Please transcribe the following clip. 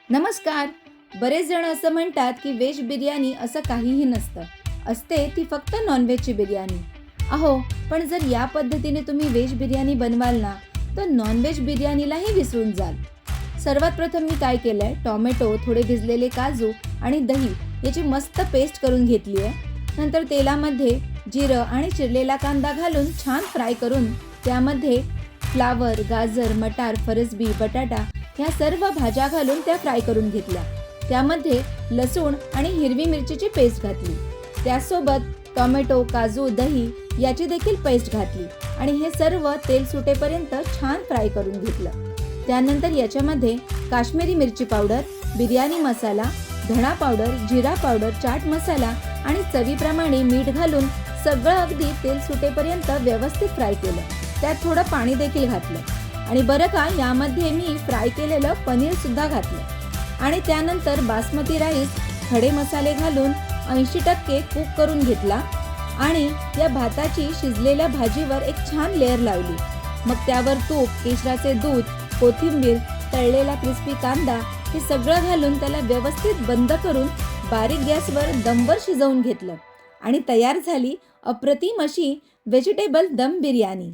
नमस्कार. बरेच जण असं म्हणतात की व्हेज बिर्याणी असं काहीही नसतं. असते ती फक्त नॉनव्हेजची बिर्याणी. अहो, पण जर या पद्धतीने तुम्ही व्हेज बिर्याणी बनवाल ना, तर नॉनव्हेज बिर्याणीलाही विसरून जाल. सर्वात प्रथम मी काय केलंय, टोमॅटो, थोडे भिजलेले काजू आणि दही याची मस्त पेस्ट करून घेतली आहे. नंतर तेलामध्ये जिरं आणि चिरलेला कांदा घालून छान फ्राय करून त्यामध्ये फ्लावर, गाजर, मटार, फरसबी, बटाटा ह्या सर्व भाज्या घालून त्या फ्राय करून घेतल्या. त्यामध्ये लसूण आणि हिरवी मिरचीची पेस्ट घातली. त्यासोबत टोमॅटो, काजू, दही याची देखील पेस्ट घातली आणि हे सर्व तेल सुटेपर्यंत छान फ्राय करून घेतलं. त्यानंतर याच्यामध्ये काश्मीरी मिरची पावडर, बिर्याणी मसाला, धणा पावडर, जिरा पावडर, चाट मसाला आणि चवीप्रमाणे मीठ घालून सगळं अगदी तेल सुटेपर्यंत व्यवस्थित फ्राय केलं. त्यात थोडं पाणी देखील घातलं आणि बरं का, यामध्ये मी फ्राय केलेलं पनीर सुद्धा घातलं आणि त्यानंतर बासमती राईस, खडे मसाले घालून 80% कुक करून घेतला आणि या भाताची शिजलेल्या भाजीवर एक छान लेअर लावली. मग त्यावर तूप, केशराचे दूध, कोथिंबीर, तळलेला क्रिस्पी कांदा हे सगळं घालून त्याला व्यवस्थित बंद करून बारीक गॅसवर दमवर शिजवून घेतलं आणि तयार झाली अप्रतिम अशी व्हेजिटेबल दम बिर्याणी.